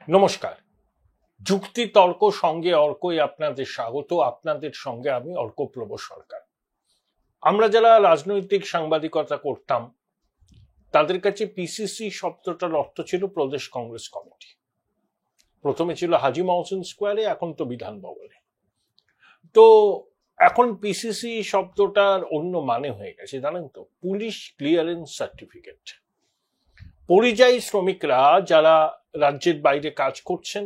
নমস্কার। যুক্তি তর্ক সঙ্গে অর্কই আপনাদের স্বাগত। আপনাদের সঙ্গে আমি অর্কপ্রভ সরকার। আমরা যারা রাজনৈতিক সাংবাদিকতা করতাম তাদের কাছে পিসিসি শব্দটার অর্থ ছিল প্রদেশ কংগ্রেস কমিটি। প্রথমে ছিল হাজী মহসিন স্কোয়ারে, এখন তো বিধান ভবনে। তো এখন পিসিসি শব্দটার অন্য মানে হয়ে গেছে, জানেন তো, পুলিশ ক্লিয়ারেন্স সার্টিফিকেট। পরিযায়ী শ্রমিকরা যারা রাজ্যের বাইরে কাজ করছেন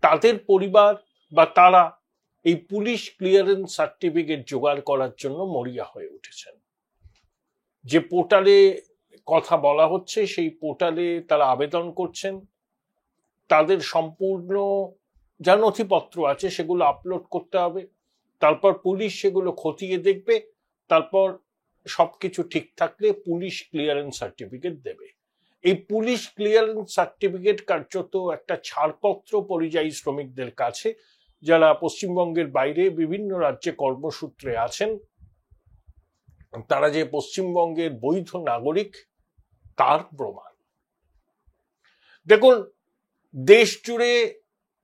তাদের পরিবার বা তারা এই পুলিশ ক্লিয়ারেন্স সার্টিফিকেট জোগাড় করার জন্য মরিয়া হয়ে উঠেছেন। যে পোর্টালে কথা বলা হচ্ছে সেই পোর্টালে তারা আবেদন করছেন, তাদের সম্পূর্ণ যা নথিপত্র আছে সেগুলো আপলোড করতে হবে, তারপর পুলিশ সেগুলো খতিয়ে দেখবে, তারপর সবকিছু ঠিক থাকলে পুলিশ ক্লিয়ারেন্স সার্টিফিকেট দেবে। এই পুলিশ ক্লিয়ারেন্স সার্টিফিকেট কার্যত একটা ছাড়পত্র পরিযায়ী শ্রমিকদের কাছে যারা পশ্চিমবঙ্গের বাইরে বিভিন্ন রাজ্যে কর্মসূত্রে আছেন, তারা যে পশ্চিমবঙ্গের বৈধ নাগরিক তার প্রমাণ। দেখুন, দেশ জুড়ে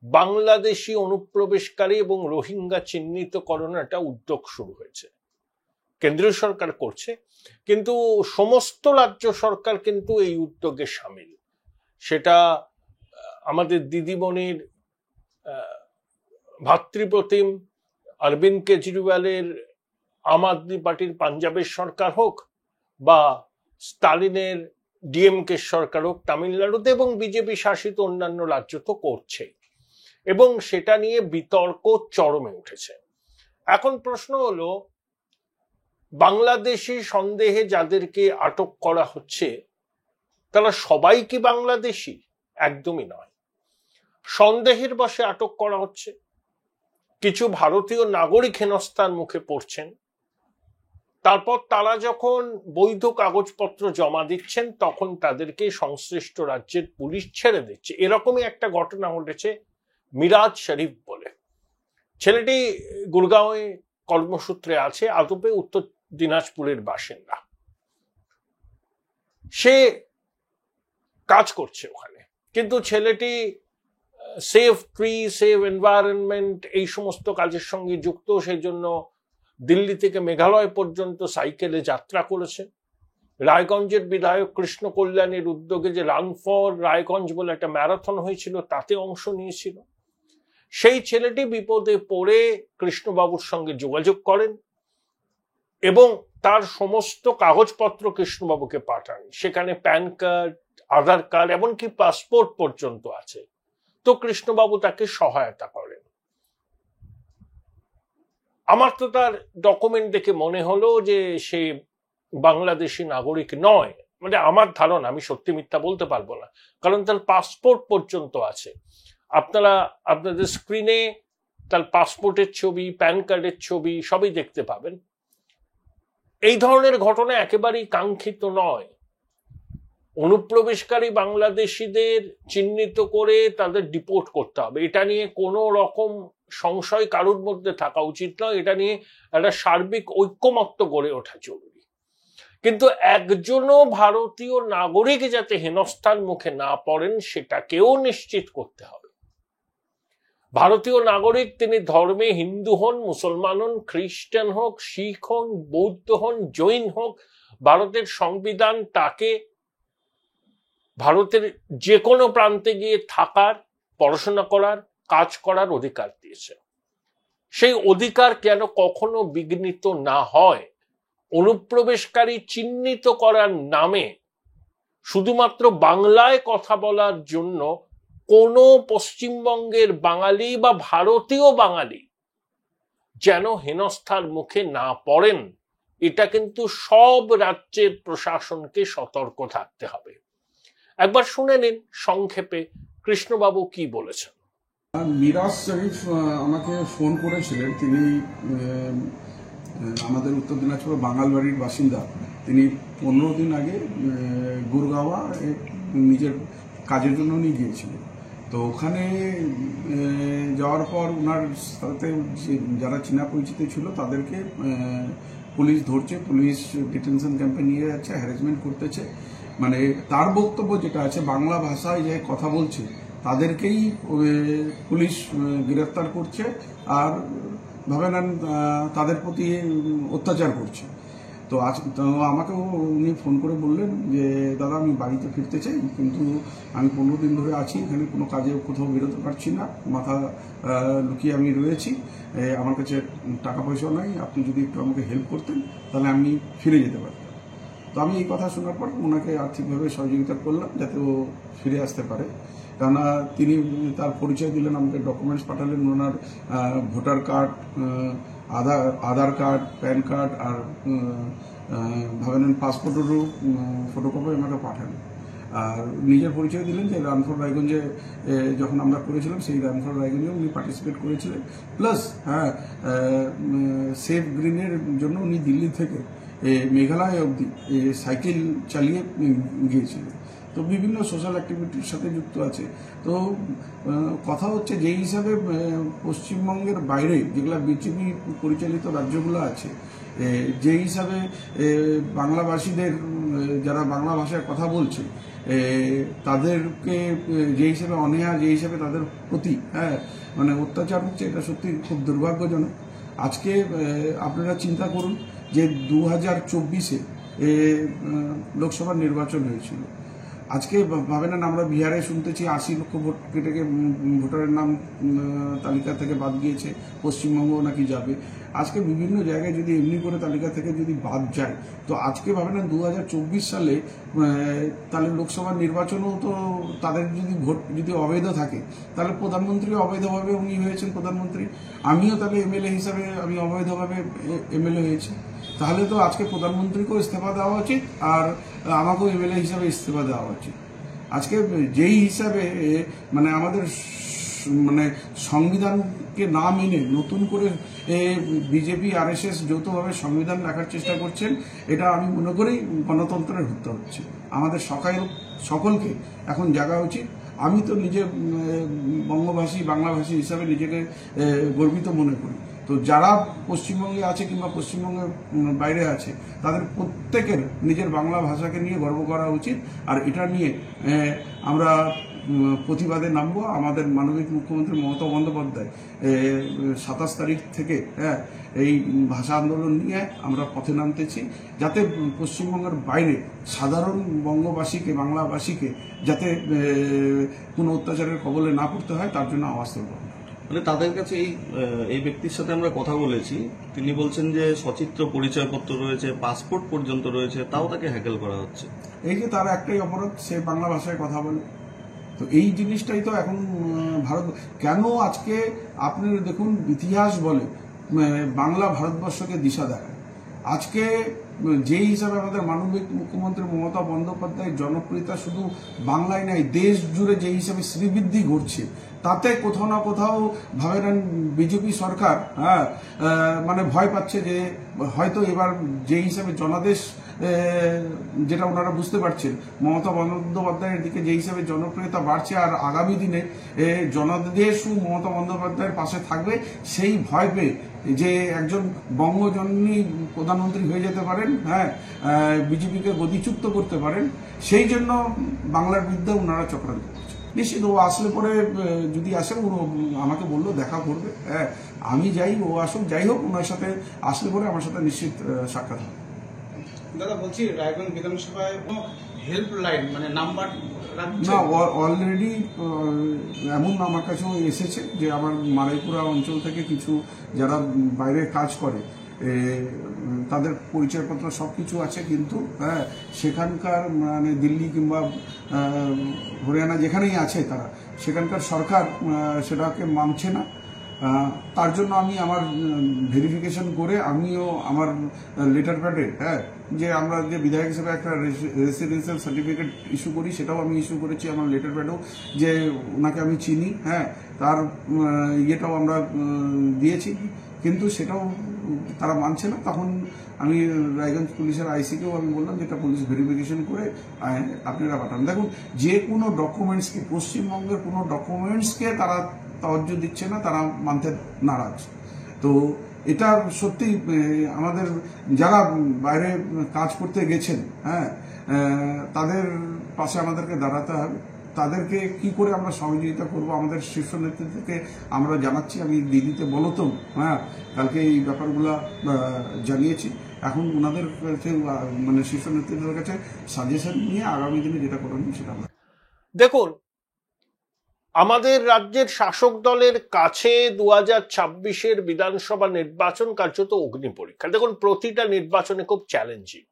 বাংলাদেশি অনুপ্রবেশকারী এবং রোহিঙ্গা চিহ্নিতকরণ একটা উদ্যোগ শুরু হয়েছে, কেন্দ্রীয় সরকার করছে, কিন্তু সমস্ত রাজ্য সরকার কিন্তু এই উদ্যোগে সামিল। সেটা আমাদের দিদিমণির ভাতৃপ্রতিম অরবিন্দ কেজরিওয়ালের আম আদমি পার্টির পাঞ্জাবের সরকার হোক, বা স্টালিনের ডিএমকে সরকার হোক তামিলনাড়ুতে, এবং বিজেপি শাসিত অন্যান্য রাজ্য তো করছে, এবং সেটা নিয়ে বিতর্ক চরমে উঠেছে। এখন প্রশ্ন হলো, বাংলাদেশি সন্দেহে যাদেরকে আটক করা হচ্ছে তারা সবাই কি বাংলাদেশি? একদমই নয়। সন্দেহের বশে আটক করা হচ্ছে। কিছু ভারতীয় নাগরিক হেনস্থার মুখে পড়ছেন, তারপর তারা যখন বৈধ কাগজপত্র জমা দিচ্ছেন তখন তাদেরকে সংশ্লিষ্ট রাজ্যের পুলিশ ছেড়ে দিচ্ছে। এরকমই একটা ঘটনা ঘটেছে মিরাজ শরীফ বলে। ছেলেটি গুরগাঁওয়ে কর্মসূত্রে আছে, আদপে উত্তর দিনাজপুরের বাসিন্দা। সে কাজ করছে ওখানে, কিন্তু ছেলেটি সেভ ট্রি, সেভ এনভায়রনমেন্ট এই সমস্ত কাজের সঙ্গে যুক্ত, সেই জন্য দিল্লি থেকে মেঘালয় পর্যন্ত সাইকেলে যাত্রা করেছে। রায়গঞ্জের বিধায়ক কৃষ্ণ কল্যাণের উদ্যোগে যে রান ফর রায়গঞ্জ বলে একটা ম্যারাথন হয়েছিল তাতে অংশ নিয়েছিল। সেই ছেলেটি বিপদে পড়ে কৃষ্ণবাবুর সঙ্গে যোগাযোগ করেন এবং তার সমস্ত কাগজপত্র কৃষ্ণবাবুকে পাঠান। সেখানে প্যান কার্ড, আধার কার্ড, এমনকি পাসপোর্ট পর্যন্ত আছে। তো কৃষ্ণবাবু তাকে সহায়তা করেন। আমার তো তার ডকুমেন্ট দেখে মনে হলো যে সে বাংলাদেশি নাগরিক নয়, মানে আমার ধারণা, আমি সত্যি মিথ্যা বলতে পারবো না, কারণ তার পাসপোর্ট পর্যন্ত আছে। আপনারা আপনাদের স্ক্রিনে তার পাসপোর্টের ছবি, প্যান কার্ডের ছবি সবই দেখতে পাবেন। এই ধরনের ঘটনা একেবারেই কাঙ্ক্ষিত নয়। অনুপ্রবেশকারী বাংলাদেশিদের চিহ্নিত করে তাদের ডিপোর্ট করতে হবে, এটা নিয়ে কোনো রকম সংশয় কারোর মধ্যে থাকা উচিত নয়। এটা নিয়ে একটা সার্বিক ঐক্যমত্য গড়ে ওঠা জরুরি। কিন্তু একজনও ভারতীয় নাগরিক যাতে হেনস্থার মুখে না পড়েন সেটাকেও নিশ্চিত করতে হবে। ভারতীয় নাগরিক তিনি ধর্মে হিন্দু হন, মুসলমান হন, খ্রিস্টান হোক, শিখ হন, বৌদ্ধ হন, জৈন হোক, ভারতের সংবিধান তাকে ভারতের যে কোনো প্রান্তে গিয়ে থাকার, পড়াশোনা করার, কাজ করার অধিকার দিয়েছে। সেই অধিকার যেন কখনো বিঘ্নিত না হয়। অনুপ্রবেশকারী চিহ্নিত করার নামে শুধুমাত্র বাংলায় কথা বলার জন্য কোনো পশ্চিমবঙ্গের বাঙালি বা ভারতীয় বাঙালি যেন হেনস্থার মুখে না পড়েন, এটা কিন্তু সব রাজ্যের প্রশাসনকে সতর্ক থাকতে হবে। একবার শুনে নিন সংক্ষেপে কৃষ্ণবাবু কি বলেছেন। মিরাজ শরীফ আমাকে ফোন করেছিলেন। তিনি আমাদের উত্তর দিনাজপুর বাঙালবাড়ির বাসিন্দা। তিনি 15 দিন আগে গুরগাঁওয়া নিজের কাজের জন্য উনি গিয়েছিলেন। তো ওখানে যাওয়ার পর ওনার সাথে যারা চীনা পরিচিত ছিল তাদেরকে পুলিশ ধরছে, পুলিশ ডিটেনশন ক্যাম্পে নিয়ে যাচ্ছে, হ্যারাসমেন্ট করতেছে। মানে তার বক্তব্য যেটা আছে, বাংলা ভাষায় যে কথা বলছে তাদেরকেই পুলিশ গ্রেফতার করছে আর ভাবে নেন তাদের প্রতি অত্যাচার করছে। তো আমাকেও উনি ফোন করে বললেন যে দাদা আমি বাড়িতে ফিরতে চাই, কিন্তু আমি 15 দিন ধরে আছি এখানে, কোনো কাজে কোথাও বেরোতে পারছি না, মাথা লুকিয়ে আমি রয়েছি, আমার কাছে টাকা পয়সাও নাই, আপনি যদি একটু আমাকে হেল্প করতেন তাহলে আমি ফিরে যেতে পারতাম। তো আমি এই কথা শোনার পর ওনাকে আর্থিকভাবে সহযোগিতা করলাম যাতে ও ফিরে আসতে পারে। কেননা তিনি তার পরিচয় দিলেন, আমাকে ডকুমেন্টস পাঠালেন, ওনার ভোটার কার্ড, আধার কার্ড, প্যান কার্ড আর ভাবে নেন পাসপোর্টেরও ফটোকপি আমাকে পাঠালেন। আর নিজের পরিচয় দিলেন যে রান ফর রায়গঞ্জে যখন আমরা করেছিলাম সেই রান ফর রায়গঞ্জে উনি পার্টিসিপেট করেছিলেন, প্লাস সেফ গ্রিনের জন্য উনি দিল্লি থেকে মেঘালয় অবধি সাইকেল চালিয়ে গিয়েছিলেন। তো বিভিন্ন সোশ্যাল অ্যাক্টিভিটির সাথে যুক্ত আছে। তো কথা হচ্ছে যেই হিসাবে পশ্চিমবঙ্গের বাইরে যেগুলো বিজেপি পরিচালিত রাজ্যগুলো আছে, যেই হিসাবে বাংলাভাষীদের যারা বাংলা ভাষায় কথা বলছে তাদেরকে যে হিসেবে অনীহা, যে হিসেবে তাদের প্রতি মানে অত্যাচার হচ্ছে, এটা সত্যি খুব দুর্ভাগ্যজনক। আজকে আপনারা চিন্তা করুন যে 2024-এ লোকসভার নির্বাচন হয়েছিল। আজকে ভাবে না আমরা বিহারে শুনতেছি 80 লক্ষ ভোট কেটে ভোটারের নাম তালিকা থেকে বাদ গিয়েছে, পশ্চিমবঙ্গ নাকি যাবে। আজকে বিভিন্ন জায়গায় যদি এমনি করে তালিকা থেকে যদি বাদ যায়, তো আজকে ভাবে না 2024 সালে তাহলে লোকসভার নির্বাচনও তো তাদের যদি ভোট যদি অবৈধ থাকে, তাহলে প্রধানমন্ত্রী অবৈধভাবে উনি হয়েছেন প্রধানমন্ত্রী, আমিও তাহলে এমএলএ হিসাবে আমি অবৈধভাবে এমএলএ হয়েছি। তাহলে তো আজকে প্রধানমন্ত্রীকেও ইস্তফা দেওয়া উচিত আর আমাকেও এমএলএ হিসাবে ইস্তফা দেওয়া উচিত। আজকে যেই হিসাবে মানে আমাদের মানে সংবিধানকে না মেনে নতুন করে বিজেপি আরএসএস যৌথভাবে সংবিধান রাখার চেষ্টা করছেন, এটা আমি মনে করি গণতন্ত্রের হত্যা হচ্ছে। আমাদের সকলকে এখন জাগা উচিত। আমি তো নিজে বঙ্গভাষী বাংলাভাষী হিসাবে নিজেকে গর্বিত মনে করি। তো যারা পশ্চিমবঙ্গে আছে কিংবা পশ্চিমবঙ্গের বাইরে আছে, তাদের প্রত্যেকের নিজের বাংলা ভাষাকে নিয়ে গর্ব করা উচিত। আর এটা নিয়ে আমরা প্রতিবাদে নামবো। আমাদের মাননীয় মুখ্যমন্ত্রী মমতা বন্দ্যোপাধ্যায় 27 তারিখ থেকে এই ভাষা আন্দোলন নিয়ে আমরা পথে নামতেছি, যাতে পশ্চিমবঙ্গের বাইরে সাধারণ বঙ্গবাসীকে বাংলাভাষীকে যাতে কোনো অত্যাচারের কবলে না পড়তে হয়, তার জন্য আওয়াজ তুলব। মানে তাদের কাছে এই ব্যক্তির সাথে আমরা কথা বলেছি, তিনি বলছেন যে সচিত্র পরিচয়পত্র রয়েছে, পাসপোর্ট পর্যন্ত রয়েছে, তাও তাকে হ্যাকেল করা হচ্ছে। এই যে তার একটাই অপরাধ, সে বাংলা ভাষায় কথা বলে। তো এই জিনিসটাই তো এখন ভারত কেন আজকে আপনি দেখুন ইতিহাস বলে বাংলা ভারতবর্ষকে দিশা দেখায়। আজকে যেই হিসাবে আমাদের মাননীয় মুখ্যমন্ত্রী মমতা বন্দ্যোপাধ্যায়ের জনপ্রিয়তা শুধু বাংলায় নাই, দেশ জুড়ে যে হিসাবে শ্রীবৃদ্ধি ঘটছে, তাতে কোথাও না কোথাও ভাবে নেন বিজেপি সরকার মানে ভয় পাচ্ছে যে হয়তো এবার যে হিসাবে জনাদেশ যেটা ওনারা বুঝতে পারছেন, মমতা বন্দ্যোপাধ্যায়ের দিকে যে হিসাবে জনপ্রিয়তা বাড়ছে আর আগামী দিনে জনাদেশও মমতা বন্দ্যোপাধ্যায়ের পাশে থাকবে, সেই ভয় পেয়ে যে একজন বঙ্গজননী প্রধানমন্ত্রী হয়ে যেতে পারেন, বিজেপিকে গতিচ্যুত করতে পারেন, সেই জন্য বাংলার বিরুদ্ধে ওনারা চক্রান্ত করছে। নিশ্চিত ও আসলে পরে যদি আসে ও আমাকে বললো দেখা করবে, আমি যাই, ও আসুক, যাই হোক ওনার সাথে আসলে পরে আমার সাথে নিশ্চিত সাক্ষাৎ হবে। দাদা বলছি রায়গঞ্জ বিধানসভায় হেল্পলাইন মানে নাম্বার না, অলরেডি এমন আমার কাছেও এসেছে যে আমার মারাইপুরা অঞ্চল থেকে কিছু যারা বাইরে কাজ করে তাদের পরিচয়পত্র সবকিছু আছে, কিন্তু সেখানকার মানে দিল্লি কিংবা হরিয়ানা যেখানেই আছে তারা, সেখানকার সরকার সেটাকে মানছে না। তার জন্য আমি আমার ভেরিফিকেশন করে আমিও আমার লেটার প্যাডে যে আমরা যে বিধায়ক হিসেবে একটা রেসিডেন্সিয়াল সার্টিফিকেট ইস্যু করি, সেটাও আমি ইস্যু করেছি আমার লেটার প্যাডেও, যে ওনাকে আমি চিনি, তার ইয়েটাও আমরা দিয়েছি, কিন্তু সেটাও তারা মানছে না। তখন আমি রায়গঞ্জ পুলিশের আইসিকেও আমি বললাম যে এটা পুলিশ ভেরিফিকেশন করে আপনারা পাঠান। দেখুন, যে কোনো ডকুমেন্টসকে, পশ্চিমবঙ্গের কোনো ডকুমেন্টসকে তারা তাওজ্জু দিচ্ছে না, তারা মানতে নারাজ। তো এটা সত্যি আমাদের যারা বাইরে কাজ করতে গেছেন তাদের পাশে আমাদেরকে দাঁড়াতে হবে। তাদেরকে কি করে আমরা সহযোগিতা করব আমাদের শীর্ষ নেতৃত্বকে আমরা জানাচ্ছি। আমি দিল্লিতে বলতো কালকে এই ব্যাপারগুলো জানিয়েছি। এখন ওনাদের কাছে মানে শীর্ষ নেতৃত্বের কাছে সাজেশন নিয়ে আগামী দিনে যেটা করবেন সেটা আমরা। দেখুন, আমাদের রাজ্যের শাসক দলের কাছে 2026-এর বিধানসভা নির্বাচন কার্যত অগ্নি পরীক্ষা। দেখুন, প্রতিটা নির্বাচনে খুব চ্যালেঞ্জিং।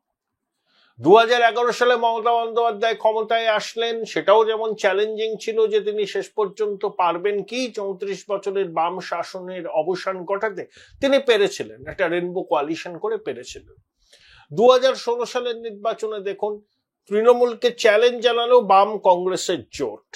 2011 সালে মমতা বন্দ্যোপাধ্যায় ক্ষমতায় আসলেন, সেটাও যেমন চ্যালেঞ্জিং ছিল যে তিনি শেষ পর্যন্ত পারবেন কি 34 বছরের বাম শাসনের অবসান ঘটাতে। তিনি পেরেছিলেন, একটা রেনবো কোয়ালিশন করে পেরেছিলেন। 2016 সালের নির্বাচনে দেখুন, তৃণমূলকে চ্যালেঞ্জ জানালো বাম কংগ্রেসের জোট।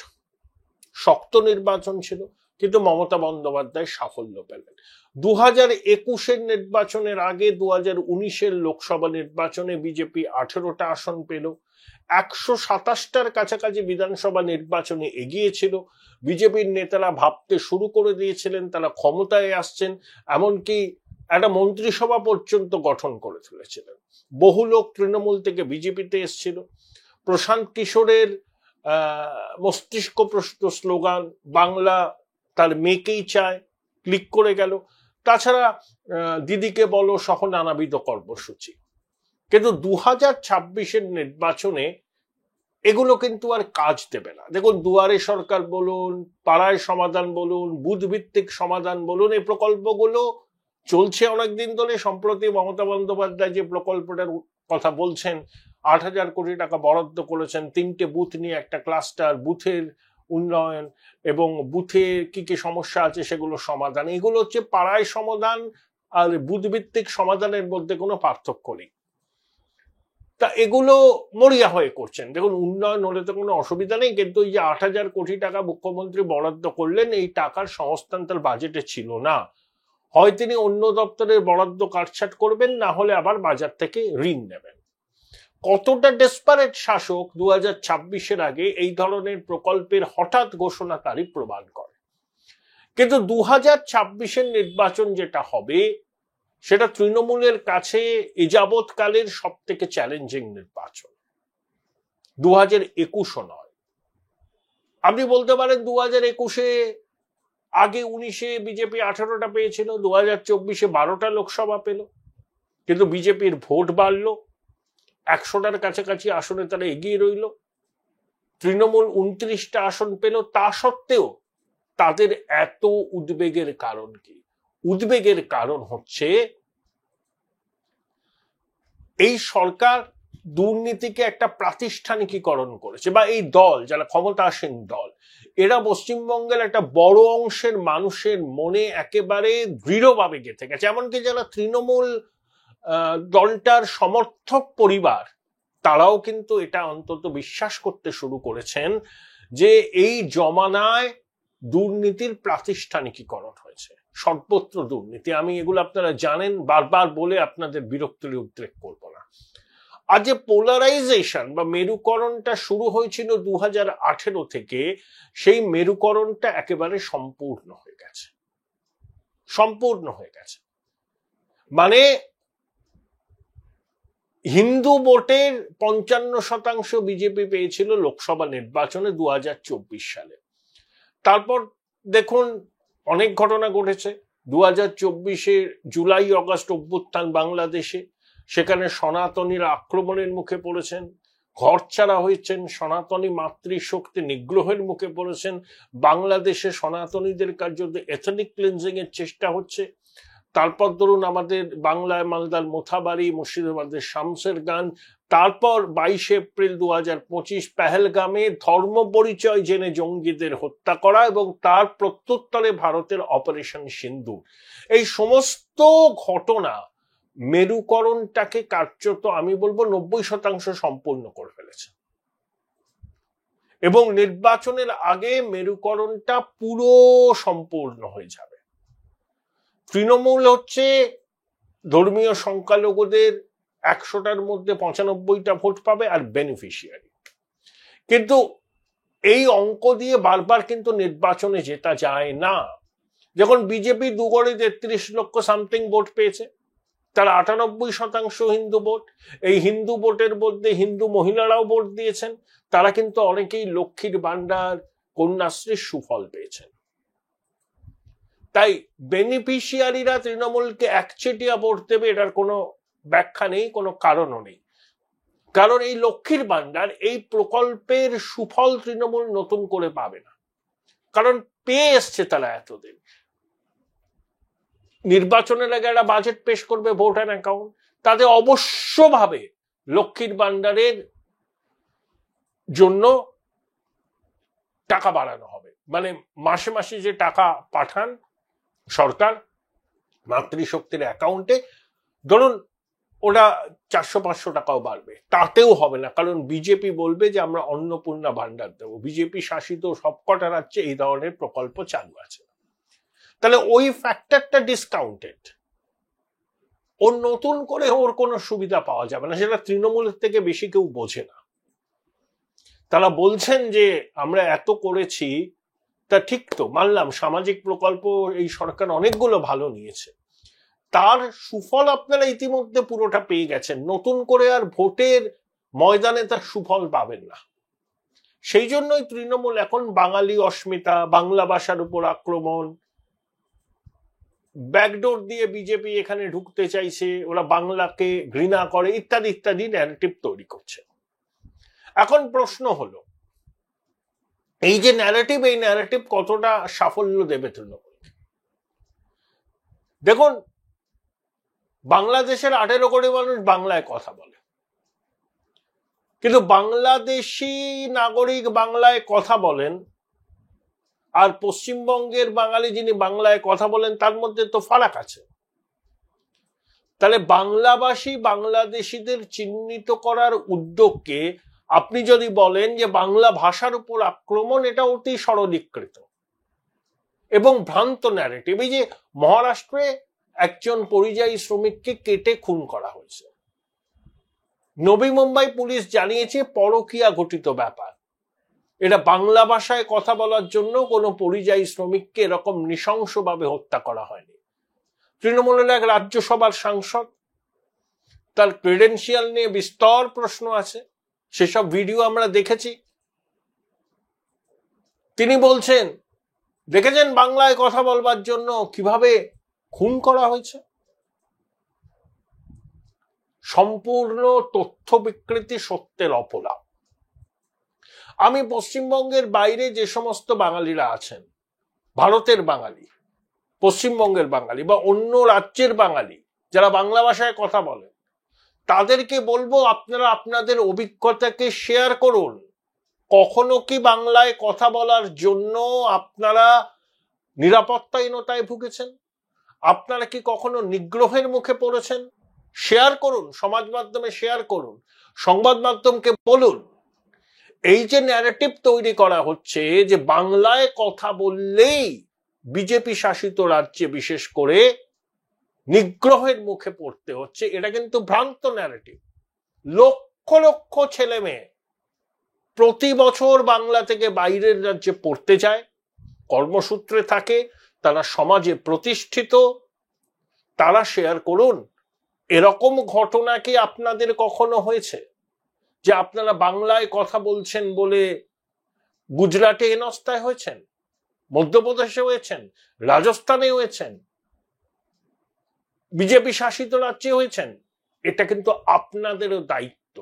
শক্ত নির্বাচন ছিল, কিন্তু মমতা বন্দ্যোপাধ্যায় সাফল্য পেলেন। 2021-এর নির্বাচনের আগে 2019-এর লোকসভা নির্বাচনে বিজেপি 18টা আসন পেল। 127টার কাছাকাছি বিধানসভা নির্বাচনে এগিয়েছিল। বিজেপির নেতারা ভাবতে শুরু করে দিয়েছিলেন তারা ক্ষমতায় আসছেন, এমনকি একটা মন্ত্রিসভা পর্যন্ত গঠন করে ফেলেছিলেন। বহু লোক তৃণমূল থেকে বিজেপিতে এসেছিল। প্রশান্ত কিশোরের মস্তিষ্কপ্রসূত স্লোগান বাংলা তার মেয়েকেই চায় ক্লিক করে গেল। তাছাড়া দিদিকে বলো সহ নানাবিধ কর্মসূচি। কিন্তু 2026-এর নির্বাচনে এগুলো কিন্তু আর কাজ দেবে না। দেখুন, দুয়ারে সরকার বলুন, পাড়ায় সমাধান বলুন, বুথ ভিত্তিক সমাধান বলুন, এই প্রকল্পগুলো চলছে অনেকদিন ধরে। সম্প্রতি মমতা বন্দ্যোপাধ্যায় যে প্রকল্পটার কথা বলছেন, 8,000 কোটি টাকা বরাদ্দ করেছেন, 3টে বুথ নিয়ে একটা ক্লাস্টার, বুথের উন্নয়ন এবং বুথে কি কি সমস্যা আছে সেগুলো সমাধান। এগুলো হচ্ছে পাড়ায় সমাধান আর বুথ ভিত্তিক সমাধানের মধ্যে কোনো পার্থক্য নেই। তা এগুলো মরিয়া হয়ে করছেন। দেখুন, উন্নয়ন হলে তো কোনো অসুবিধা নেই, কিন্তু এই যে 8,000 কোটি টাকা মুখ্যমন্ত্রী বরাদ্দ করলেন, এই টাকার সংস্থান তার বাজেটে ছিল না। হয় তিনি অন্য দপ্তরের বরাদ্দ কাটছাট করবেন, না হলে আবার বাজার থেকে ঋণ নেবেন। কতটা ডেসপারেট শাসক 2026-এর আগে এই ধরনের প্রকল্পের হঠাৎ ঘোষণাকারী প্রমাণ করে। কিন্তু 2026-এর নির্বাচন যেটা হবে সেটা তৃণমূলের কাছে এযাবৎকালের সব থেকে চ্যালেঞ্জিং নির্বাচন। 2021-ও নয়। আপনি বলতে পারেন 2021-এ আগে 19-এ বিজেপি 18টা পেয়েছিল, 2024-এ 12টা লোকসভা পেল, কিন্তু বিজেপির ভোট বাড়লো, 100টার কাছাকাছি আসনে তারা এগিয়ে রইল। তৃণমূল 29টা আসন পেল। তা সত্ত্বেও তাদের এত উদ্বেগের কারণ কি? উদ্বেগের কারণ হচ্ছে এই সরকার দুর্নীতিকে একটা প্রাতিষ্ঠানিকীকরণ করেছে, বা এই দল যারা ক্ষমতাসীন দল, এরা পশ্চিমবঙ্গের একটা বড় অংশের মানুষের মনে একেবারে দৃঢ়ভাবে গেঁথে গেছে। এমনকি যারা তৃণমূল দলটার সমর্থক পরিবার, তারাও কিন্তু এটা অন্তত বিশ্বাস করতে শুরু করেছেন যে এই জমানায় দুর্নীতির প্রাতিষ্ঠানিকীকরণ হয়েছে, সর্বত্র দুর্নীতি। আমি এগুলো আপনারা জানেন, বারবার বলে আপনাদের বিরক্তির উদ্রেক করব না। আজ যে পোলারাইজেশন বা মেরুকরণটা শুরু হয়েছিল 2018 থেকে, সেই মেরুকরণটা একেবারে সম্পূর্ণ হয়ে গেছে। সম্পূর্ণ হয়ে গেছে। মানে হিন্দু ভোটের 55% বিজেপি পেয়েছিল লোকসভা নির্বাচনে 2024 সালে। তারপর দেখুন অনেক ঘটনা ঘটেছে। 2024-এর জুলাই আগস্ট অভ্যুত্থান বাংলাদেশে, সেখানে সনাতনীরা আক্রমণের মুখে পড়েছেন, ঘর ছাড়া হয়েছেন, সনাতনী মাতৃশক্তি নিগ্রহের মুখে পড়েছেন। বাংলাদেশে সনাতনীদের কার্যত এথনিক ক্লিনজিং এর চেষ্টা হচ্ছে। তারপর ধরুন আমাদের বাংলায় মালদার মোথাবাড়ি, মুর্শিদাবাদের শামসেরগঞ্জ। তারপর 22 এপ্রিল 2025 পেহেলগামে ধর্ম পরিচয় জেনে জঙ্গিদের হত্যা করা এবং তার প্রত্যুত্তরে ভারতের অপারেশন সিন্দুর। এই সমস্ত ঘটনা মেরুকরণটাকে কার্যত আমি বলবো 90% সম্পূর্ণ করে ফেলেছে, এবং নির্বাচনের আগে মেরুকরণটা পুরো সম্পূর্ণ হয়ে যাবে। তৃণমূল হচ্ছে ধর্মীয় সংখ্যালঘুদের 100টার মধ্যে 95টা ভোট পাবে আর বেনিফিশিয়ারি। কিন্তু এই অঙ্ক দিয়ে বারবার কিন্তু নির্বাচনে জেতা যায় না। যখন বিজেপি 2 কোটি 33 লক্ষ সামথিং ভোট পেয়েছে, তারা 98% হিন্দু ভোট। এই হিন্দু ভোটের মধ্যে হিন্দু মহিলারাও ভোট দিয়েছেন। তারা কিন্তু অনেকেই লক্ষ্মীর ভান্ডার, কন্যাশ্রীর সুফল পেয়েছেন। তাই বেনিফিশিয়ারিরা তৃণমূলকে একচেটিয়া ভোট দেবে এটার কোনো ব্যাখ্যা নেই, কোনো কারণও নেই। কারণ এই লক্ষ্মীর ভান্ডার, এই প্রকল্পের সুফল তৃণমূল নতুন করে পাবে না, কারণ পেয়ে এসছে তারা এতদিন। নির্বাচনের আগে একটা বাজেট পেশ করবে, ভোট অ্যান্ড অ্যাকাউন্ট, তাতে অবশ্যভাবে লক্ষ্মীর ভান্ডারের জন্য টাকা বাড়ানো হবে। মানে মাসে মাসে যে টাকা পাঠান সরকার মাতৃশক্তির অ্যাকাউন্টে, ধরুন ওটা 400-500 টাকাও বাড়বে, তাতেও হবে না, কারণ বিজেপি বলবে যে আমরা অন্নপূর্ণা ভান্ডার দেবো। বিজেপি শাসিত সবকটা রাজ্যে এই ধরনের প্রকল্প চালু আছে। তাহলে ওই ফ্যাক্টরটা ডিসকাউন্টেড, ওর নতুন করে ওর কোনো সুবিধা পাওয়া যাবে না, সেটা তৃণমূলের থেকে বেশি কেউ বোঝে না। তারা বলছেন যে আমরা এত করেছি, তা ঠিক তো মানলাম, সামাজিক প্রকল্প এই সরকার অনেকগুলো ভালো নিয়েছে, তার সুফল আপনারা ইতিমধ্যে পুরোটা পেয়ে গেছেন, নতুন করে আর ভোটের ময়দানে তার সুফল পাবেন না। সেই জন্যই তৃণমূল এখন বাঙালি অস্মিতা, বাংলা ভাষার উপর আক্রমণ, ব্যাকডোর দিয়ে বিজেপি এখানে ঢুকতে চাইছে, ওরা বাংলাকে ঘৃণা করে, ইত্যাদি ইত্যাদি ন্যারেটিভ তৈরি করছে। এখন প্রশ্ন হলো, এই যে ন্যারেটিভ, এই ন্যারেটিভ কতটা সাফল্য দেবে তৃণমূল? দেখুন, বাংলাদেশের 18 কোটি মানুষ বাংলায় কথা বলে, কিন্তু বাংলাদেশি নাগরিক বাংলায় কথা বলেন আর পশ্চিমবঙ্গের বাঙালি যিনি বাংলায় কথা বলেন তার মধ্যে তো ফারাক আছে। তাহলে বাংলাভাষী বাংলাদেশিদের চিহ্নিত করার উদ্যোগকে আপনি যদি বলেন যে বাংলা ভাষার উপর আক্রমণ, এটা অতি সরলীকৃত এবং ভ্রান্ত ন্যারেটিভ। এই যে মহারাষ্ট্রে একজন পরিযায়ী শ্রমিককে কেটে খুন করা হয়েছে, নবী মুম্বাই পুলিশ জানিয়েছে পরকীয়া ঘটিত ব্যাপার। এটা বাংলা ভাষায় কথা বলার জন্য কোনো পরিযায়ী শ্রমিককে এরকম নৃশংসভাবে হত্যা করা হয়নি। তৃণমূলের এক রাজ্যসভার সাংসদ, তার ক্রেডেন্সিয়াল নিয়ে বিস্তর প্রশ্ন আছে, সেসব ভিডিও আমরা দেখেছি। তিনি বলছেন, দেখেছেন বাংলায় কথা বলবার জন্য কিভাবে খুন করা হয়েছে। সম্পূর্ণ তথ্য বিকৃতি, সত্যের অপলাপ। আমি পশ্চিমবঙ্গের বাইরে যে সমস্ত বাঙালিরা আছেন, ভারতের বাঙালি, পশ্চিমবঙ্গের বাঙালি বা অন্য রাজ্যের বাঙালি যারা বাংলা ভাষায় কথা বলেন, তাদেরকে বলবো আপনারা আপনাদের অভিজ্ঞতাকে শেয়ার করুন। কখনো কি বাংলায় কথা বলার জন্য আপনারা নিরাপত্তাহীনতায় ভুগেছেন? আপনারা কি কখনো নিগ্রহের মুখে পড়েছেন? শেয়ার করুন, সমাজ মাধ্যমে শেয়ার করুন, সংবাদ মাধ্যমকে বলুন। এই যে ন্যারেটিভ তৈরি করা হচ্ছে যে বাংলায় কথা বললেই বিজেপি শাসিত রাজ্যে বিশেষ করে নিগ্রহের মুখে পড়তে হচ্ছে, এটা কিন্তু ভ্রান্ত ন্যারেটিভ। লক্ষ লক্ষ ছেলে মেয়ে প্রতি বছর বাংলা থেকে বাইরের রাজ্যে পড়তে যায়, কর্মসূত্রে থাকে, তারা সমাজে প্রতিষ্ঠিত, তারা শেয়ার করুন। এরকম ঘটনা কি আপনাদের কখনো হয়েছে যে আপনারা বাংলায় কথা বলছেন বলে গুজরাটে হেনস্থায় হয়েছেন, মধ্যপ্রদেশে হয়েছেন, রাজস্থানে হয়েছেন, বিজেপি শাসিত রাজ্যে হয়েছেন? এটা কিন্তু আপনাদেরও দায়িত্ব।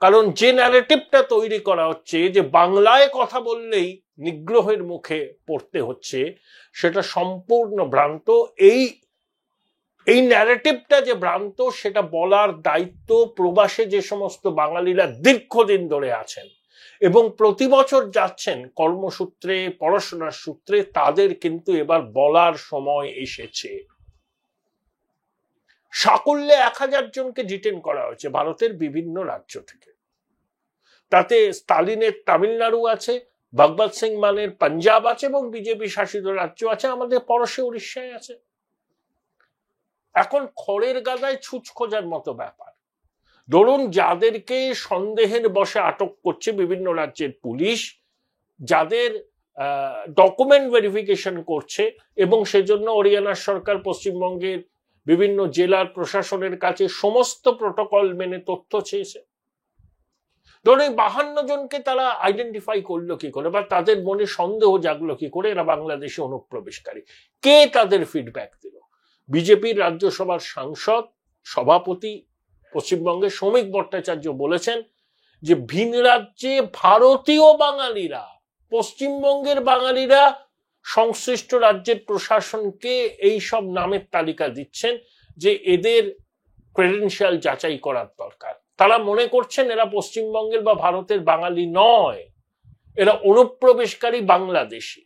কারণ যে ন্যারেটিভটা তৈরি করা হচ্ছে যে বাংলায় কথা বললেই নিগ্রহের মুখে পড়তে হচ্ছে, সেটা সম্পূর্ণ ভ্রান্ত। এই ন্যারেটিভটা যে ভ্রান্ত সেটা বলার দায়িত্ব প্রবাসে যে সমস্ত বাঙালিরা দীর্ঘদিন ধরে আছেন এবং প্রতি বছর যাচ্ছেন কর্মসূত্রে, পড়াশোনার সূত্রে, তাদের কিন্তু এবার বলার সময় এসেছে। সাকুল্যে 1000 জনকে ডিটেন করা হয়েছে ভারতের বিভিন্ন রাজ্য থেকে। তাতে স্টালিনের তামিলনাড়ু আছে, ভগবত সিং মানের পাঞ্জাব আছে এবং বিজেপি শাসিত রাজ্য আছে, আমাদের পড়শে উড়িষ্যায় আছে। এখন খড়ের গাদায় ছুঁচ খোঁজার মতো ব্যাপার। ধরুন, যাদেরকে সন্দেহের বশে আটক করছে বিভিন্ন রাজ্যের পুলিশ, যাদের ডকুমেন্ট ভেরিফিকেশন করছে, এবং সেজন্য হরিয়ানার সরকার পশ্চিমবঙ্গের বিভিন্ন জেলার প্রশাসনের কাছে সমস্ত প্রোটোকল মেনে তথ্য চেয়েছে। ধরুন এই 52 জনকে তারা আইডেন্টিফাই করলো কি করে, বা তাদের মনে সন্দেহ জাগলো কি করে এরা বাংলাদেশে অনুপ্রবেশকারী? কে তাদের ফিডব্যাক দিল? বিজেপির রাজ্যসভার সাংসদ সভাপতি পশ্চিমবঙ্গের শ্রমিক ভট্টাচার্য বলেছেন যে ভিন রাজ্যে ভারতীয় বাঙালিরা, পশ্চিমবঙ্গের বাঙালিরা সংশ্লিষ্ট রাজ্যের প্রশাসনকে এই সব নামের তালিকা দিচ্ছেন যে এদের ক্রেডেনশিয়াল যাচাই করার দরকার। তারা মনে করছেন এরা পশ্চিমবঙ্গের বা ভারতের বাঙালি নয়, এরা অনুপ্রবেশকারী বাংলাদেশি।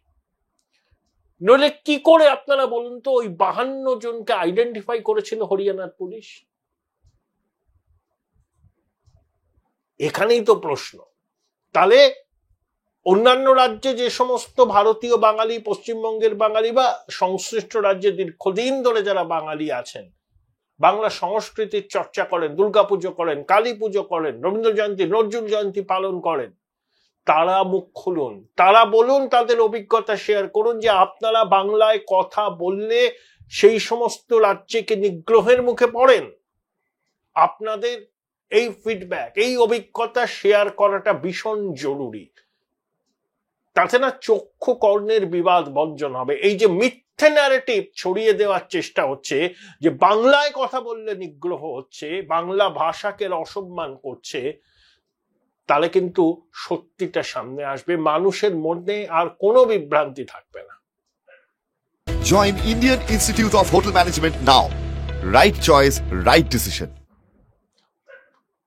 নইলে কি করে আপনারা বলুন তো ওই 52 জনকে আইডেন্টিফাই করেছিল হরিয়ানার পুলিশ? এখানেই তো প্রশ্ন। তাহলে অন্যান্য রাজ্যে যে সমস্ত ভারতীয় বাঙালি, পশ্চিমবঙ্গের বাঙালি বা সংশ্লিষ্ট রাজ্যে দীর্ঘদিন ধরে যারা বাঙালি আছেন, বাংলা সংস্কৃতির চর্চা করেন, দুর্গাপুজো করেন, কালী পুজো করেন, রবীন্দ্র জয়ন্তী, নজরুল জয়ন্তী পালন করেন, তারা মুখ খুলুন, তারা বলুন, তাদের অভিজ্ঞতা শেয়ার করুন যে আপনারা বাংলায় কথা বললে সেই সমস্ত রাজ্যকে নিগ্রহের মুখে পড়েন। আপনাদের এই ফিডব্যাক, এই অভিজ্ঞতা শেয়ার করাটা ভীষণ জরুরি। তাতে না চক্ষু কর্ণের বিবাদ বর্জন হবে। এই যে মিথ্যে ন্যারেটিভ ছড়িয়ে দেওয়ার চেষ্টা হচ্ছে যে বাংলায় কথা বললে নিগ্রহ হচ্ছে, বাংলা ভাষাকে অসম্মান করছে, তাহলে কিন্তু সত্যিটা সামনে আসবে, মানুষের মধ্যে আর কোনো বিভ্রান্তি থাকবে না। Join Indian Institute of Hotel Management now. Right choice, right decision.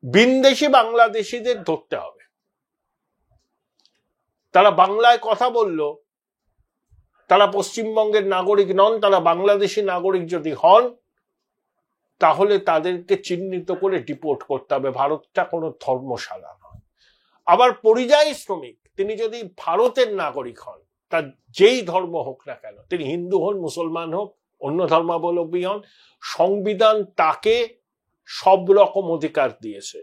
বিনদেশি বাংলাদেশিদের ধরতে হবে। তারা বাংলায় কথা বলল, তারা পশ্চিমবঙ্গের নাগরিক নন, তারা বাংলাদেশি নাগরিক যদি হন তাহলে তাদেরকে চিহ্নিত করে ডিপোর্ট করতে হবে। ভারতটা কোনো ধর্মশালা নয়। আবার পরিযায়ী শ্রমিক তিনি যদি ভারতের নাগরিক হন, তার যেই ধর্ম হোক না কেন, তিনি হিন্দু হন, মুসলমান হোক, অন্য ধর্মাবলম্বী হন, সংবিধান তাকে সব রকম অধিকার দিয়েছে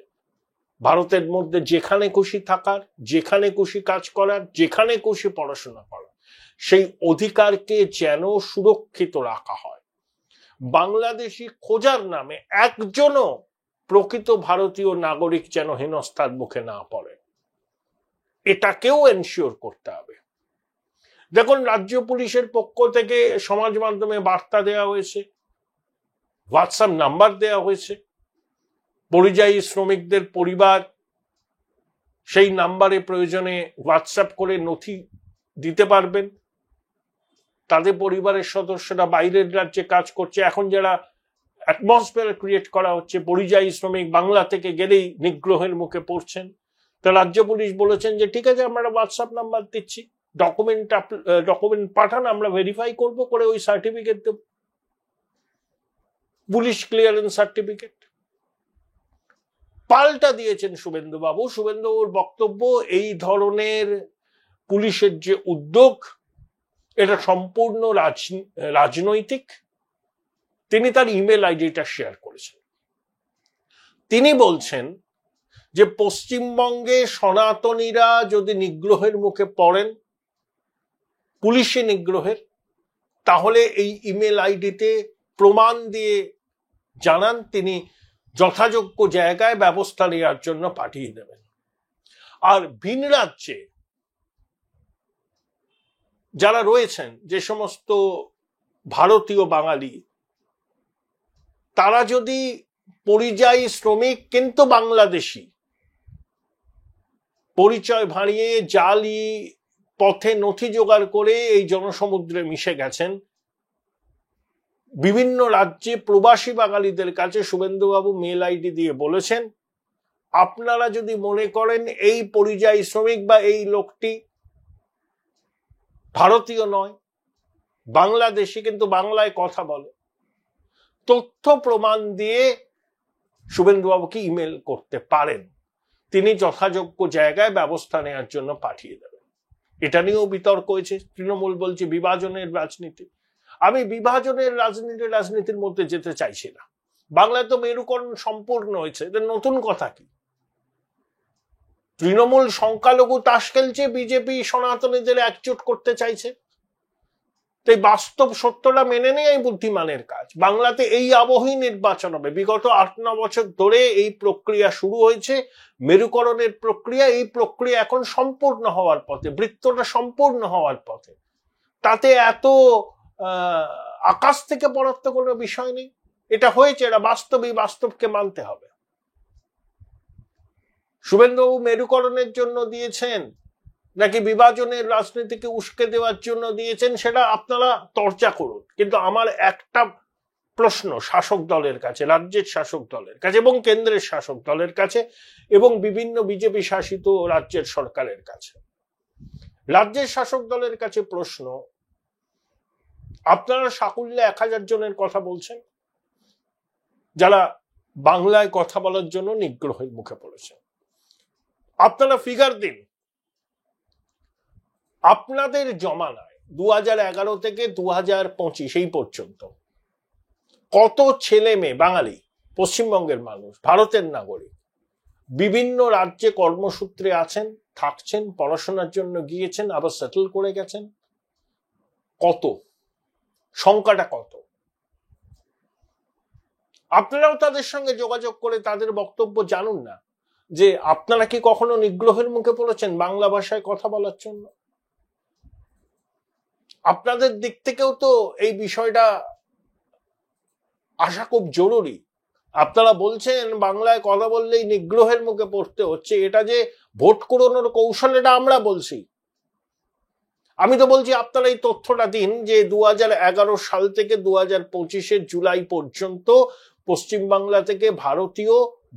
ভারতের মধ্যে যেখানে খুশি থাকার, যেখানে খুশি কাজ করার, যেখানে খুশি পড়াশোনা করার। সেই অধিকারকে যেন সুরক্ষিত রাখা হয়। বাংলাদেশি খোঁজার নামে একজনও প্রকৃত ভারতীয় নাগরিক যেন হেনস্থার মুখে না পড়ে, এটাকেও এনশিওর করতে হবে। দেখুন, রাজ্য পুলিশের পক্ষ থেকে সমাজ মাধ্যমে বার্তা দেওয়া হয়েছে, হোয়াটসঅ্যাপ নাম্বার দেওয়া হয়েছে। পরিযায়ী শ্রমিকদের পরিবার সেই নাম্বারে প্রয়োজনে হোয়াটসঅ্যাপ করে নথি দিতে পারবেন। তাদের পরিবারের সদস্যরা বাইরের রাজ্যে কাজ করছে, এখন যারা অ্যাটমসফিয়ার ক্রিয়েট করা হচ্ছে, পরিযায়ী শ্রমিক বাংলা থেকে গেলেই নিগ্রহের মুখে পড়ছেন। তা রাজ্য পুলিশ বলেছেন যে ঠিক আছে, আমরা হোয়াটসঅ্যাপ নাম্বার দিচ্ছি, ডকুমেন্ট পাঠান, আমরা ভেরিফাই করব, করে ওই সার্টিফিকেট দেব, পুলিশ ক্লিয়ারেন্স সার্টিফিকেট। পাল্টা দিয়েছেন শুভেন্দুবাবু। শুভেন্দুবাবুর বক্তব্য, এই ধরনের পুলিশের যে উদ্যোগ এটা সম্পূর্ণ রাজনৈতিক। তিনি তার ইমেল আইডিটা শেয়ার করেছেন। তিনি বলছেন যে পশ্চিমবঙ্গে সনাতনীরা যদি নিগ্রহের মুখে পড়েন, পুলিশে নিগ্রহের, তাহলে এই ইমেল আইডিতে প্রমাণ দিয়ে জানান তিনি যথাযোগ্য জায়গায় ব্যবস্থা নেওয়ার জন্য পাঠিয়ে দেবেন। আর ভিন রাজ্যে যারা রয়েছেন, যে সমস্ত ভারতীয় বাঙালি, তারা যদি পরিযায়ী শ্রমিক কিন্তু বাংলাদেশি, পরিচয় ভাঁড়িয়ে জালি পথে নথি জোগাড় করে এই জনসমুদ্রে মিশে গেছেন, বিভিন্ন রাজ্যে প্রবাসী বাঙালিদের কাছে শুভেন্দুবাবু মেল আইডি দিয়ে বলেছেন, আপনারা যদি মনে করেন এই পরিযায়ী শ্রমিক বা এই লোকটি ভারতীয় নয়, বাংলাদেশি, কিন্তু বাংলায় কথা বলে, তথ্য প্রমাণ দিয়ে শুভেন্দুবাবুকে ইমেল করতে পারেন, তিনি যথাযোগ্য জায়গায় ব্যবস্থা নেওয়ার জন্য পাঠিয়ে দেবেন। এটা নিয়েও বিতর্ক হয়েছে। তৃণমূল বলছে বিভাজনের রাজনীতি। আমি বিভাজনের রাজনীতির মধ্যে যেতে চাইছি না। বাংলায় তো মেরুকরণ সম্পূর্ণ হয়েছে, এদের নতুন কথা কি? তৃণমূল সংখ্যালঘু তাস খেলছে, বিজেপি সনাতনীদের একজোট করতে চাইছে। তাই বাস্তব সত্যটা মেনে নেই বুদ্ধিমানের কাজ। বাংলাতে এই আবহেই নির্বাচন হবে। বিগত 8-9 বছর ধরে এই প্রক্রিয়া শুরু হয়েছে, মেরুকরণের প্রক্রিয়া। এই প্রক্রিয়া এখন সম্পূর্ণ হওয়ার পথে, বৃত্তটা সম্পূর্ণ হওয়ার পথে। তাতে এত আকাশ থেকে পড়ার তো কোনো বিষয় নেই। এটা হয়েছে, এটা বাস্তবই, বাস্তবকে মানতে হবে। শুভেন্দুবাবু মেরুকরণের জন্য দিয়েছেন নাকি বিভাজনের রাজনীতিকে উস্কে দেওয়ার জন্য দিয়েছেন সেটা আপনারা চর্চা করুন, কিন্তু আমার একটা প্রশ্ন শাসক দলের কাছে, রাজ্যের শাসক দলের কাছে এবং কেন্দ্রের শাসক দলের কাছে এবং বিভিন্ন বিজেপি শাসিত রাজ্যের সরকারের কাছে। রাজ্যের শাসক দলের কাছে প্রশ্ন, আপনারা সাকুল্যে 1000 জনের কথা বলছেন যারা বাংলায় কথা বলার জন্য নিগ্রহের মুখে পড়েছে। আপনারা ফিগার দিন, আপনাদের জমানায় 2011 থেকে 2025 এই পর্যন্ত কত ছেলে মেয়ে বাঙালি, পশ্চিমবঙ্গের মানুষ, ভারতের নাগরিক বিভিন্ন রাজ্যে কর্মসূত্রে আছেন, থাকছেন, পড়াশোনার জন্য গিয়েছেন, আবার সেটেল করে গেছেন? কত? সংখ্যাটা কত? আপনারাও তাদের সঙ্গে যোগাযোগ করে তাদের বক্তব্য জানুন না যে আপনারা কি কখনো নিগ্রহের মুখে পড়েছেন বাংলা ভাষায় কথা বলার জন্য? আপনাদের দিক থেকেও তো এই বিষয়টা আসা খুব জরুরি। আপনারা বলছেন বাংলায় কথা বললেই নিগ্রহের মুখে পড়তে হচ্ছে, এটা যে ভোট কুড়োনোর কৌশল, এটা আমরা বলছি। আমি তো বলছি আপনারা এই তথ্যটা দিন যে 2011 সাল থেকে 2025 জুলাই পর্যন্ত পশ্চিমবাংলা থেকে ভারতীয়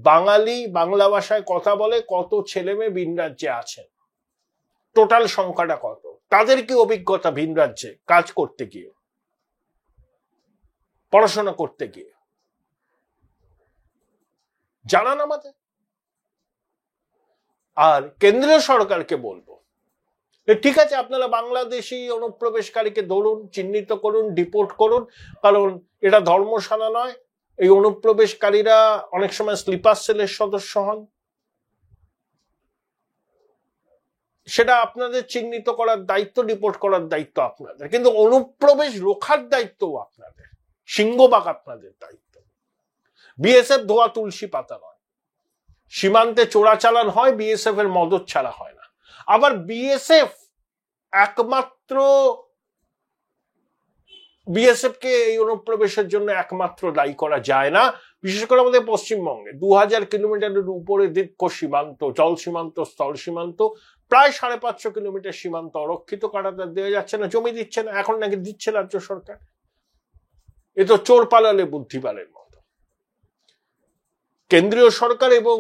বাঙালি বাংলা ভাষায় কথা বলে কত ছেলে মেয়ে ভিন রাজ্যে আছেন, টোটাল সংখ্যাটা কত, তাদের কি অভিজ্ঞতা ভিন রাজ্যে কাজ করতে গিয়ে, পড়াশোনা করতে গিয়ে, জানান আমাদের। আর কেন্দ্রীয় সরকারকে বলবো, ঠিক আছে আপনারা বাংলাদেশি অনুপ্রবেশকারীকে ধরুন, চিহ্নিত করুন, ডিপোর্ট করুন, কারণ এটা ধর্মশালা নয়। এই অনুপ্রবেশকারীরা অনেক সময় স্লিপার সেলের সদস্য হন, সেটা আপনাদের চিহ্নিত করার দায়িত্ব, ডিপোর্ট করার দায়িত্ব আপনাদের, কিন্তু অনুপ্রবেশ রোখার দায়িত্ব আপনাদের, সিংহবাগ আপনাদের দায়িত্ব। বিএসএফ ধোয়া তুলসী পাতা নয়, সীমান্তে চোরাচালান হয়, বিএসএফ এর মদত ছাড়া হয় না। আবার বিএসএফ একমাত্র, বিএসএফ কে এই অনুপ্রবেশের জন্য একমাত্র দায়ী করা যায় না। বিশেষ করে আমাদের পশ্চিমবঙ্গে 2000 কিলোমিটারের উপরে দীর্ঘ সীমান্ত, জল সীমান্ত, স্থল সীমান্ত, প্রায় 550 কিলোমিটার সীমান্ত অরক্ষিত কাটাতার দেওয়া যাচ্ছে না, জমি দিচ্ছে না। এখন নাকি দিচ্ছে রাজ্য সরকার। এ তো চোর পালালে বুদ্ধিবালের মতো। কেন্দ্রীয় সরকার এবং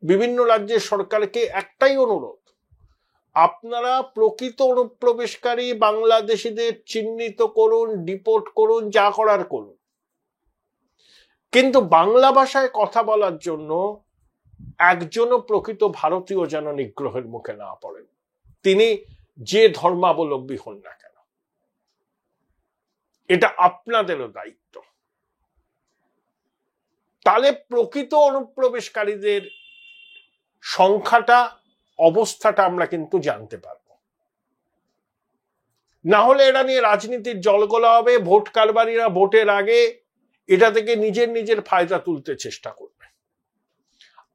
বিভিন্ন রাজ্যের সরকারকে একটাই অনুরোধ, আপনারা প্রকৃত অনুপ্রবেশকারী বাংলাদেশিদের চিহ্নিত করুন, ডিপোর্ট করুন, যা করার করুন, কিন্তু বাংলা ভাষায় কথা বলার জন্য একজনও প্রকৃত ভারতীয় যেন নিগ্রহের মুখে না পড়েন, তিনি যে ধর্মাবলম্বী হন না কেন। এটা আপনাদেরও দায়িত্ব। তাহলে প্রকৃত অনুপ্রবেশকারীদের সংখ্যাটা, অবস্থাটা আমরা কিন্তু জানতে পারবো। না হলে এটা নিয়ে রাজনীতির জলগোলা হবে, ভোট কারবারিরা ভোটের আগে এটা থেকে নিজের নিজের ফায়দা তুলতে চেষ্টা করবে।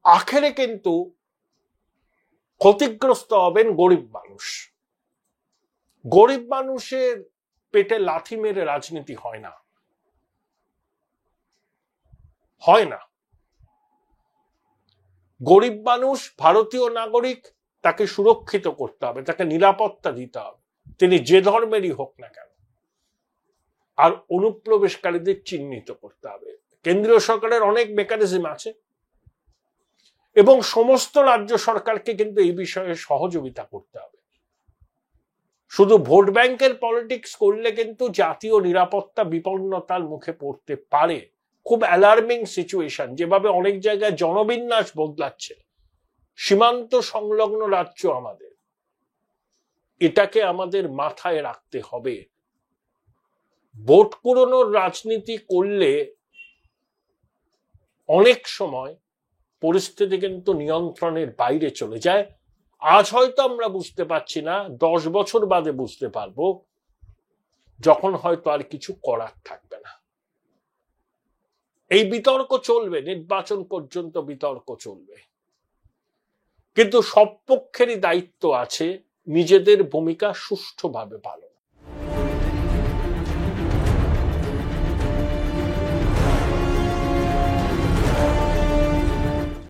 আখেরে কিন্তু ক্ষতিগ্রস্ত হবেন গরিব মানুষ। গরিব মানুষের পেটে লাথি মেরে রাজনীতি হয় না, হয় না। গরিব মানুষ, ভারতীয় নাগরিক, তাকে সুরক্ষিত করতে হবে, তাকে নিরাপত্তা দিতে হবে, তিনি যে ধর্মেরই হোক না কেন। আর অনুপ্রবেশকারীদের চিহ্নিত করতে হবে। কেন্দ্রীয় সরকারের অনেক মেকানিজম আছে এবং সমস্ত রাজ্য সরকারকে কিন্তু এই বিষয়ে সহযোগিতা করতে হবে। শুধু ভোট ব্যাংকের পলিটিক্স করলে কিন্তু জাতীয় নিরাপত্তা বিপন্নতার মুখে পড়তে পারে। খুব অ্যালার্মিং সিচুয়েশন, যেভাবে অনেক জায়গায় জনবিন্যাস বদলাচ্ছে, সীমান্ত সংলগ্ন রাজ্য আমাদের, এটাকে আমাদের মাথায় রাখতে হবে। ভোট কুড়োনোর রাজনীতি করলে অনেক সময় পরিস্থিতি কিন্তু নিয়ন্ত্রণের বাইরে চলে যায়। আজ হয়তো আমরা বুঝতে পারছি না, 10 বছর বাদে বুঝতে পারবো যখন হয়তো আর কিছু করার থাকবে না। এই বিতর্ক চলবে, নির্বাচন পর্যন্ত বিতর্ক চলবে, কিন্তু সব পক্ষেরই দায়িত্ব আছে নিজেদের ভূমিকা সুষ্ঠুভাবে পালন।